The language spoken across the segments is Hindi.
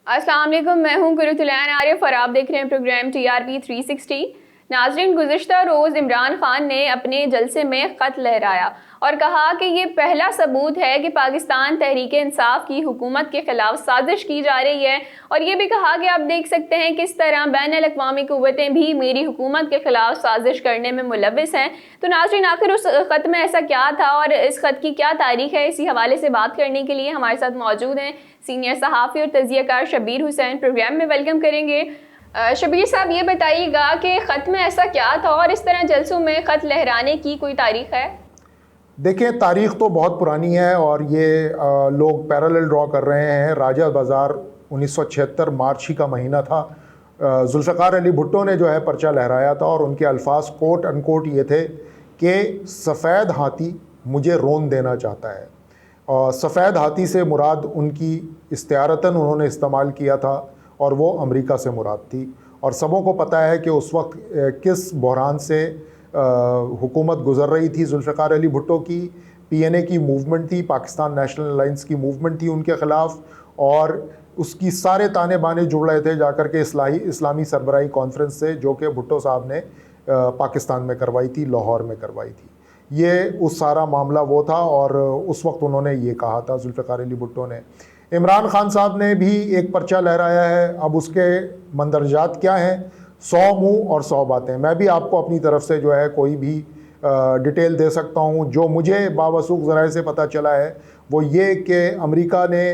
अस्सलाम वालेकुम, मैं हूं कुरुतुलैन आरिफ और आप देख रहे हैं प्रोग्राम TRP 360। नाज़रीन, गुज़िश्ता रोज़ इमरान खान ने अपने जलसे में ख़त लहराया और कहा कि ये पहला सबूत है कि पाकिस्तान तहरीक इंसाफ की हुकूमत के ख़िलाफ़ साजिश की जा रही है। और ये भी कहा कि आप देख सकते हैं किस तरह बैनुल-अक़वामी क़ुव्वतें भी मेरी हुकूमत के ख़िलाफ़ साजिश करने में मुलव्विस हैं। तो नाज़रीन, आखिर उस ख़त में ऐसा क्या था और इस ख़त की क्या तारीख़ है, इसी हवाले से बात करने के लिए हमारे साथ मौजूद हैं सीनियर सहाफ़ी और तज़कियाकार शब्बीर हुसैन। प्रोग्राम में वेलकम करेंगे। शब्बीर साहब, ये बताइएगा कि ख़त में ऐसा क्या था और इस तरह जलसों में ख़त लहराने की कोई तारीख़ है? देखिए, तारीख़ तो बहुत पुरानी है और ये लोग पैरेलल ड्रॉ कर रहे हैं। राजा बाज़ार 1976 मार्च ही का महीना था। जुल्फ़िकार अली भुट्टो ने जो है पर्चा लहराया था और उनके अल्फाज कोट अनकोट ये थे कि सफ़ेद हाथी मुझे रोन देना चाहता है। और सफ़ेद हाथी से मुराद उनकी इस्तिआरतन उन्होंने इस्तेमाल किया था और वो अमेरिका से मुराद थी। और सबों को पता है कि उस वक्त किस बहरान से हुकूमत गुज़र रही थी जुल्फ़िकार अली भुट्टो की। PNA की मूवमेंट थी, पाकिस्तान नेशनल अलायंस की मूवमेंट थी उनके ख़िलाफ़, और उसकी सारे ताने बाने जुड़ रहे थे जाकर के इस्लामी सरबराही कॉन्फ्रेंस से, जो कि भुट्टो साहब ने पाकिस्तान में करवाई थी, लाहौर में करवाई थी। ये उस सारा मामला वो था और उस वक्त उन्होंने ये कहा था जुल्फ़िकार अली भुट्टो ने। इमरान खान साहब ने भी एक पर्चा लहराया है। अब उसके मंदरजात क्या हैं? 100 मुँह और 100 बातें। मैं भी आपको अपनी तरफ से जो है कोई भी डिटेल दे सकता हूँ। जो मुझे बावसूख ज़राए से पता चला है वो ये कि अमेरिका ने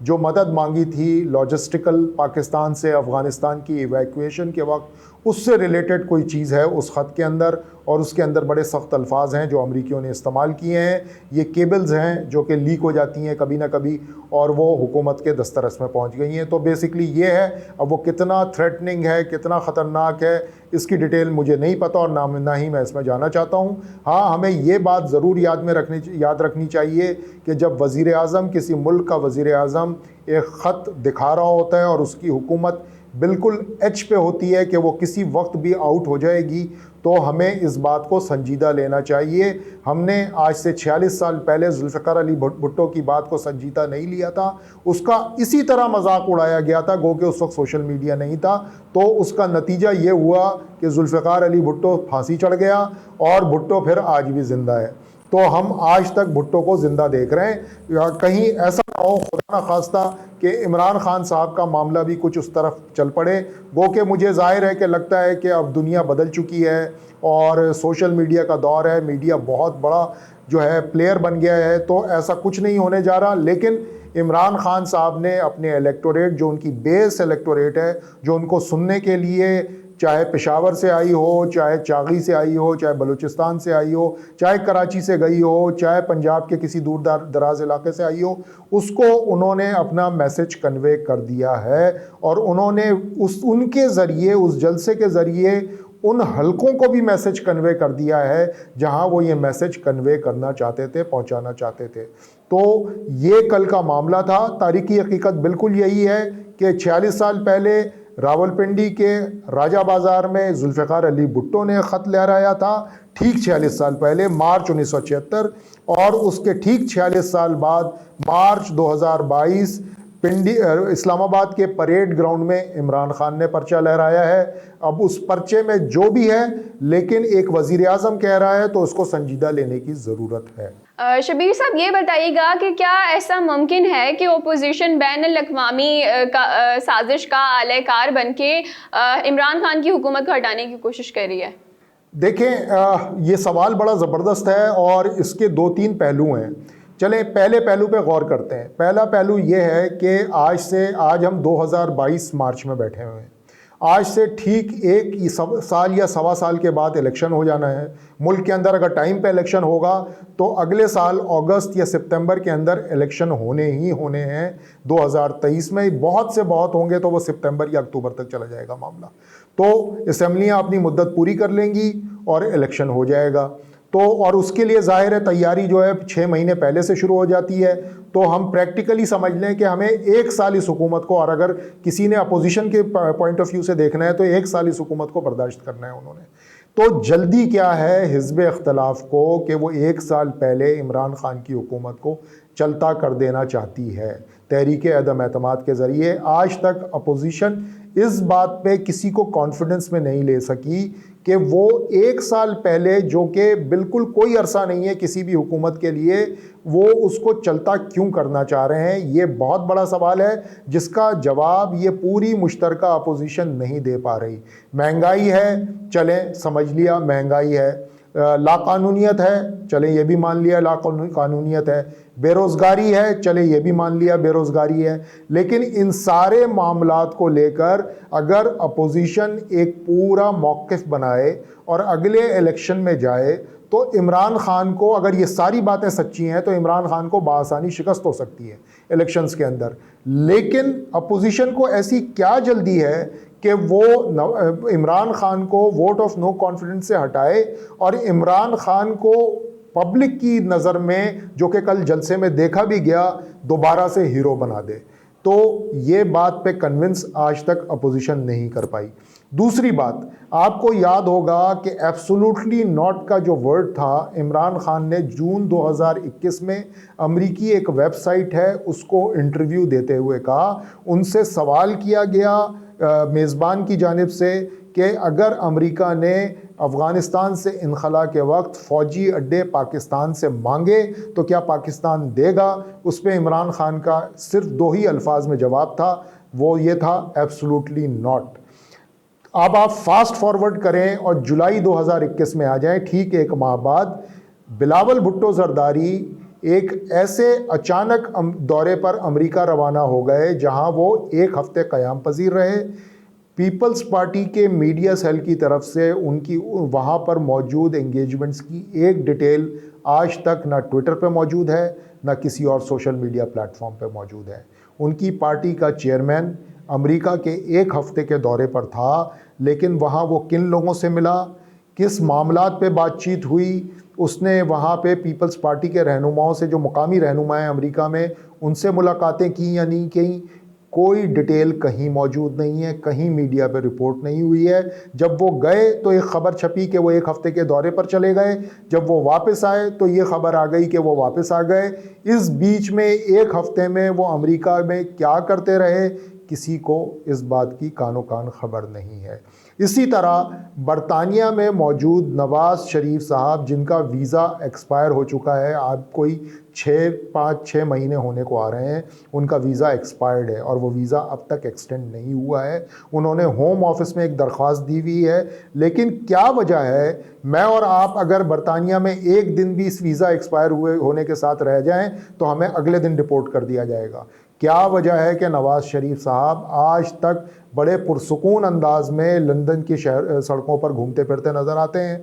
जो मदद मांगी थी लॉजिस्टिकल पाकिस्तान से अफ़गानिस्तान की इवैक्यूएशन के वक्त, उससे रिलेटेड कोई चीज़ है उस ख़त के अंदर, और उसके अंदर बड़े सख्त अल्फाज हैं जो अमरीकियों ने इस्तेमाल किए हैं। ये केबल्स हैं जो कि लीक हो जाती हैं कभी ना कभी और वो हुकूमत के दस्तरस में पहुंच गई हैं। तो बेसिकली ये है। अब वो कितना थ्रेटनिंग है, कितना ख़तरनाक है, इसकी डिटेल मुझे नहीं पता और ना ही मैं इसमें जाना चाहता हूँ। हाँ, हमें ये बात ज़रूर याद रखनी चाहिए कि जब वज़ीर आज़म, किसी मुल्क का वज़ीर आज़म एक ख़त दिखा रहा होता है और उसकी हुकूमत बिल्कुल एच पे होती है कि वो किसी वक्त भी आउट हो जाएगी, तो हमें इस बात को संजीदा लेना चाहिए। हमने आज से 46 साल पहले जुल्फ़िकार अली भुट्टो की बात को संजीदा नहीं लिया था। उसका इसी तरह मजाक उड़ाया गया था, गो कि उस वक्त सोशल मीडिया नहीं था। तो उसका नतीजा ये हुआ कि जुल्फ़िकार अली भुट्टो फांसी चढ़ गया और भुट्टो फिर आज भी ज़िंदा है। तो हम आज तक भुट्टो को ज़िंदा देख रहे हैं। या कहीं ऐसा ना हो, खुदा न खास्ता, कि इमरान खान साहब का मामला भी कुछ उस तरफ चल पड़े। गो कि मुझे ज़ाहिर है कि लगता है कि अब दुनिया बदल चुकी है और सोशल मीडिया का दौर है, मीडिया बहुत बड़ा जो है प्लेयर बन गया है, तो ऐसा कुछ नहीं होने जा रहा। लेकिन इमरान खान साहब ने अपने इलेक्टोरेट, जो उनकी बेस इलेक्टोरेट है, जो उनको सुनने के लिए चाहे पेशावर से आई हो, चाहे चागी से आई हो, चाहे बलूचिस्तान से आई हो, चाहे कराची से गई हो, चाहे पंजाब के किसी दूर दराज इलाके से आई हो, उसको उन्होंने अपना मैसेज कन्वे कर दिया है। और उन्होंने उनके ज़रिए, उस जलसे के ज़रिए उन हलकों को भी मैसेज कन्वे कर दिया है जहां वो ये मैसेज कन्वे करना चाहते थे, पहुंचाना चाहते थे। तो ये कल का मामला था। तारीखी हकीकत बिल्कुल यही है कि 46 साल पहले रावलपिंडी के राजा बाज़ार में जुल्फ़िकार अली भुट्टो ने ख़त लहराया था, ठीक 46 साल पहले, मार्च 1976। और उसके ठीक 46 साल बाद मार्च 2022 इस्लामाबाद के परेड ग्राउंड में इमरान खान ने पर्चा लहराया है। अब उस पर्चे में जो भी है, लेकिन एक वज़ीर आज़म कह रहा है तो उसको संजीदा लेने की ज़रूरत है। शब्बीर साहब, ये बताइएगा कि क्या ऐसा मुमकिन है कि ओपोजिशन बैनुल-अक़वामी साजिश का आलेकार बन के इमरान खान की हुकूमत को हटाने की कोशिश कर रही है? देखें, ये सवाल बड़ा ज़बरदस्त है और इसके 2-3 पहलू हैं। चलें पहले पहलू पे गौर करते हैं। पहला पहलू ये है कि आज हम 2022 मार्च में बैठे हुए हैं। आज से ठीक एक साल या सवा साल के बाद इलेक्शन हो जाना है। मुल्क के अंदर अगर टाइम पे इलेक्शन होगा तो अगले साल अगस्त या सितंबर के अंदर इलेक्शन होने ही होने हैं। 2023 में बहुत से बहुत होंगे तो वो सितंबर या अक्टूबर तक चला जाएगा मामला। तो असम्बलियाँ अपनी मुद्दत पूरी कर लेंगी और इलेक्शन हो जाएगा। तो और उसके लिए ज़ाहिर है तैयारी जो है 6 महीने पहले से शुरू हो जाती है। तो हम प्रैक्टिकली समझ लें कि हमें 1 साल इस हुकूमत को, और अगर किसी ने अपोजिशन के पॉइंट ऑफ व्यू से देखना है तो 1 साल इस हुकूमत को बर्दाश्त करना है उन्होंने। तो जल्दी क्या है हिज़्ब इख्तलाफ को कि वो 1 साल पहले इमरान खान की हुकूमत को चलता कर देना चाहती है तहरीक अदम एतमाद के ज़रिए। आज तक अपोजिशन इस बात पे किसी को कॉन्फिडेंस में नहीं ले सकी कि वो 1 साल पहले, जो कि बिल्कुल कोई अरसा नहीं है किसी भी हुकूमत के लिए, वो उसको चलता क्यों करना चाह रहे हैं। ये बहुत बड़ा सवाल है जिसका जवाब ये पूरी मुश्तरका अपोजिशन नहीं दे पा रही। महंगाई है, चलें समझ लिया महंगाई है। लाकानूनियत है, चलें ये भी मान लिया लाकानूनियत है। बेरोज़गारी है, चले ये भी मान लिया बेरोज़गारी है। लेकिन इन सारे मामलात को लेकर अगर अपोजिशन एक पूरा मौक़िफ़ बनाए और अगले इलेक्शन में जाए तो इमरान खान को, अगर ये सारी बातें सच्ची हैं तो इमरान खान को बासानी शिकस्त हो सकती है इलेक्शंस के अंदर। लेकिन अपोजिशन को ऐसी क्या जल्दी है कि वो इमरान खान को वोट ऑफ नो कॉन्फिडेंस से हटाए और इमरान खान को पब्लिक की नज़र में, जो कि कल जलसे में देखा भी गया, दोबारा से हीरो बना दे। तो ये बात पे कन्विंस आज तक अपोजिशन नहीं कर पाई। दूसरी बात, आपको याद होगा कि एब्सोल्युटली नॉट का जो वर्ड था, इमरान खान ने जून 2021 में अमरीकी एक वेबसाइट है उसको इंटरव्यू देते हुए कहा, उनसे सवाल किया गया मेज़बान की जानिब से कि अगर अमेरिका ने अफ़गानिस्तान से इनखला के वक्त फ़ौजी अड्डे पाकिस्तान से मांगे तो क्या पाकिस्तान देगा। उस पर इमरान खान का सिर्फ 2 ही अल्फाज में जवाब था, वो ये था एब्सोल्युटली नॉट। अब आप फास्ट फॉरवर्ड करें और जुलाई 2021 में आ जाएं, ठीक 1 माह बाद बिलावल भुट्टो जरदारी एक ऐसे अचानक दौरे पर अमेरिका रवाना हो गए जहां वो 1 हफ्ते क़याम पजीर रहे। पीपल्स पार्टी के मीडिया सेल की तरफ से उनकी वहाँ पर मौजूद एंगेजमेंट्स की एक डिटेल आज तक ना ट्विटर पे मौजूद है ना किसी और सोशल मीडिया प्लेटफॉर्म पे मौजूद है। उनकी पार्टी का चेयरमैन अमेरिका के 1 हफ्ते के दौरे पर था, लेकिन वहाँ वो किन लोगों से मिला, किस मामलात पे बातचीत हुई, उसने वहाँ पे पीपल्स पार्टी के रहनुमाओं से, जो मुकामी रहनुमा हैं अमेरिका में, उनसे मुलाकातें की या नहीं की, कोई डिटेल कहीं मौजूद नहीं है, कहीं मीडिया पे रिपोर्ट नहीं हुई है। जब वो गए तो एक ख़बर छपी कि वो 1 हफ्ते के दौरे पर चले गए, जब वो वापस आए तो ये ख़बर आ गई कि वो वापस आ गए। इस बीच में 1 हफ्ते में वो अमेरिका में क्या करते रहे, किसी को इस बात की कानो कान खबर नहीं है। इसी तरह बरतानिया में मौजूद नवाज़ शरीफ साहब, जिनका वीज़ा एक्सपायर हो चुका है, आप कोई 5-6 महीने होने को आ रहे हैं, उनका वीज़ा एक्सपायर्ड है और वो वीज़ा अब तक एक्सटेंड नहीं हुआ है। उन्होंने होम ऑफिस में एक दरख्वास्त दी हुई है, लेकिन क्या वजह है, मैं और आप अगर बरतानिया में 1 दिन भी इस वीज़ा एक्सपायर हुए होने के साथ रह जाएं तो हमें अगले दिन डिपोर्ट कर दिया जाएगा। क्या वजह है कि नवाज़ शरीफ साहब आज तक बड़े पुरसुकून अंदाज में लंदन की सड़कों पर घूमते फिरते नज़र आते हैं।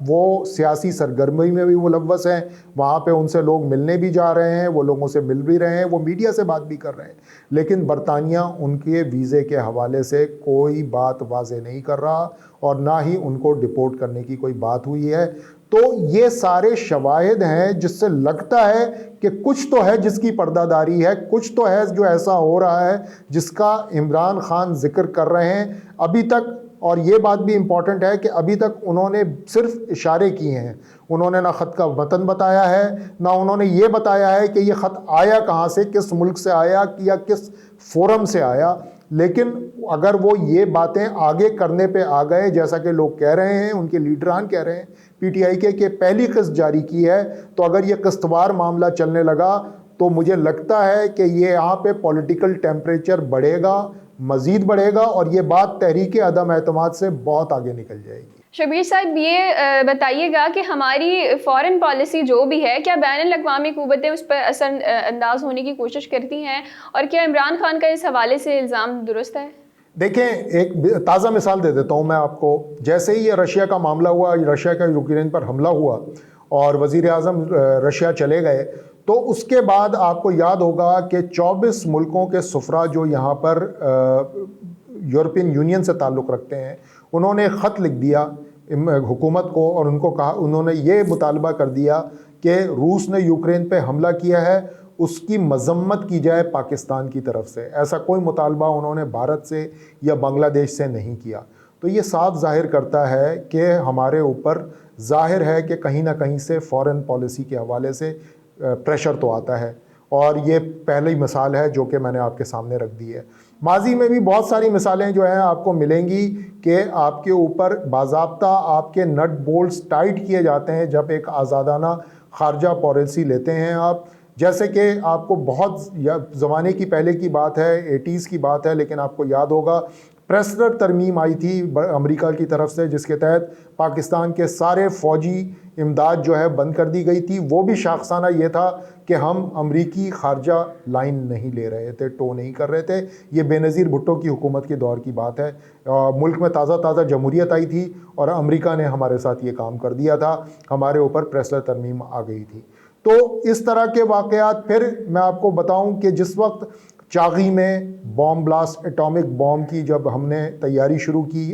वो सियासी सरगर्मी में भी मुलव्वस हैं, वहाँ पे उनसे लोग मिलने भी जा रहे हैं, वो लोगों से मिल भी रहे हैं, वो मीडिया से बात भी कर रहे हैं, लेकिन बरतानिया उनके वीज़े के हवाले से कोई बात वाज़े नहीं कर रहा और ना ही उनको डिपोर्ट करने की कोई बात हुई है। तो ये सारे शवाहिद हैं जिससे लगता है कि कुछ तो है जिसकी पर्दादारी है, कुछ तो है जो ऐसा हो रहा है जिसका इमरान खान जिक्र कर रहे हैं अभी तक। और ये बात भी इम्पॉर्टेंट है कि अभी तक उन्होंने सिर्फ इशारे किए हैं, उन्होंने ना ख़त का वतन बताया है, ना उन्होंने ये बताया है कि ये ख़त आया कहाँ से, किस मुल्क से आया या किस फोरम से आया। लेकिन अगर वो ये बातें आगे करने पे आ गए, जैसा कि लोग कह रहे हैं, उनके लीडरान कह रहे हैं पीटीआई के पहली किस्त जारी की है, तो अगर ये किस्तवार मामला चलने लगा तो मुझे लगता है कि ये यहाँ पे पॉलिटिकल टेम्परेचर बढ़ेगा, मज़ीद बढ़ेगा और ये बात तहरीक अदम एतमाद से बहुत आगे निकल जाएगी। शबीर साहब, ये बताइएगा कि हमारी फ़ॉरेन पॉलिसी जो भी है, क्या बैनुल-अक़वामी क़ुव्वतें उस पर असर अंदाज होने की कोशिश करती हैं, और क्या इमरान खान का इस हवाले से इल्ज़ाम दुरुस्त है? देखें, एक ताज़ा मिसाल दे देता हूँ मैं आपको। जैसे ही ये रशिया का मामला हुआ, रशिया का यूक्रेन पर हमला हुआ और वज़ीर आज़म रशिया चले गए, तो उसके बाद आपको याद होगा कि 24 मुल्कों के सुफरा जो यहाँ पर यूरोपियन यूनियन से ताल्लुक़ रखते हैं, उन्होंने ख़त लिख दिया हुकूमत को और उनको कहा, उन्होंने ये मुतालबा कर दिया कि रूस ने यूक्रेन पे हमला किया है, उसकी मजम्मत की जाए पाकिस्तान की तरफ से। ऐसा कोई मुतालबा उन्होंने भारत से या बांग्लादेश से नहीं किया। तो तो ये साफ जाहिर करता है कि हमारे ऊपर जाहिर है कि कहीं ना कहीं से फॉरेन पॉलिसी के हवाले से प्रेशर तो आता है, और ये पहली मिसाल है जो कि मैंने आपके सामने रख दी है। माजी में भी बहुत सारी मिसालें जो हैं आपको मिलेंगी कि आपके ऊपर बाज़ाब्ता आपके नट बोल्ट्स टाइट किए जाते हैं जब एक आज़ादाना खारजा पॉलिसी लेते हैं आप। जैसे कि आपको बहुत ज़माने की पहले की बात है, 80s की बात है, लेकिन आपको याद होगा प्रेस्लर तरमीम आई थी अमेरिका की तरफ से, जिसके तहत पाकिस्तान के सारे फ़ौजी इमदाद जो है बंद कर दी गई थी। वो भी शाखसाना ये था कि हम अमरीकी खारजा लाइन नहीं ले रहे थे, टो नहीं कर रहे थे। ये बेनज़ीर भुट्टो की हुकूमत के दौर की बात है। मुल्क में ताज़ा जमहूरियत आई थी और अमेरिका ने हमारे साथ ये काम कर दिया था, हमारे ऊपर प्रेस्लर तरमीम आ गई थी। तो इस तरह के वाक़यात, फिर मैं आपको बताऊं कि जिस वक्त चागी में बॉम्ब ब्लास्ट, एटॉमिक बॉम्ब की जब हमने तैयारी शुरू की,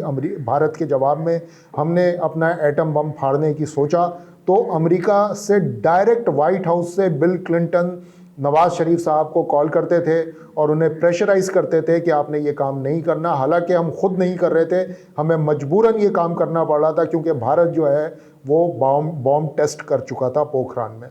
भारत के जवाब में हमने अपना एटम बम फाड़ने की सोचा, तो अमेरिका से डायरेक्ट वाइट हाउस से बिल क्लिंटन नवाज़ शरीफ साहब को कॉल करते थे और उन्हें प्रेशराइज़ करते थे कि आपने ये काम नहीं करना। हालांकि हम खुद नहीं कर रहे थे, हमें मजबूरन ये काम करना पड़ रहा था क्योंकि भारत जो है वो बॉम्ब टेस्ट कर चुका था पोखरान में।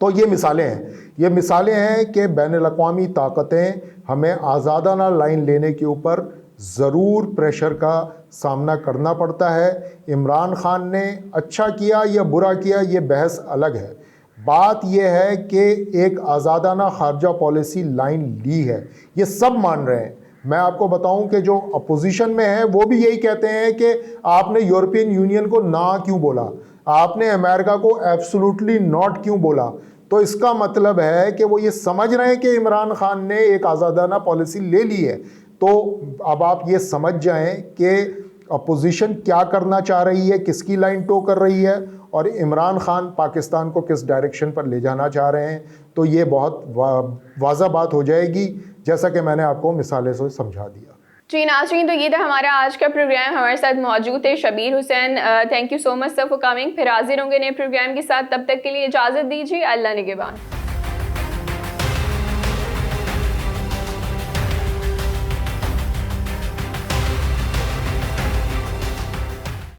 तो ये मिसालें हैं कि बैनुल-अक़वामी ताकतें हमें आज़ादाना लाइन लेने के ऊपर ज़रूर प्रेशर का सामना करना पड़ता है। इमरान खान ने अच्छा किया या बुरा किया, ये बहस अलग है। बात यह है कि एक आज़ादाना खारजा पॉलिसी लाइन ली है, ये सब मान रहे हैं। मैं आपको बताऊं कि जो अपोजिशन में है वो भी यही कहते हैं कि आपने यूरोपियन यूनियन को ना क्यों बोला, आपने अमेरिका को एब्सोल्युटली नॉट क्यों बोला। तो इसका मतलब है कि वो ये समझ रहे हैं कि इमरान खान ने एक आज़ादाना पॉलिसी ले ली है। तो अब आप ये समझ जाएं कि अपोजिशन क्या करना चाह रही है, किसकी लाइन टो कर रही है, और इमरान खान पाकिस्तान को किस डायरेक्शन पर ले जाना चाह रहे हैं। तो ये बहुत वाज़ा बात हो जाएगी, जैसा कि मैंने आपको मिसालें से समझा दिया। जी नाज़रीन, तो ये था हमारा आज का प्रोग्राम। हमारे साथ मौजूद थे Shabbir Hussain. Thank you so much sir for coming. फिर हाजिर होंगे नए प्रोग्राम के साथ, तब तक के लिए इजाज़त दीजिए। अल्लाह निगहबान।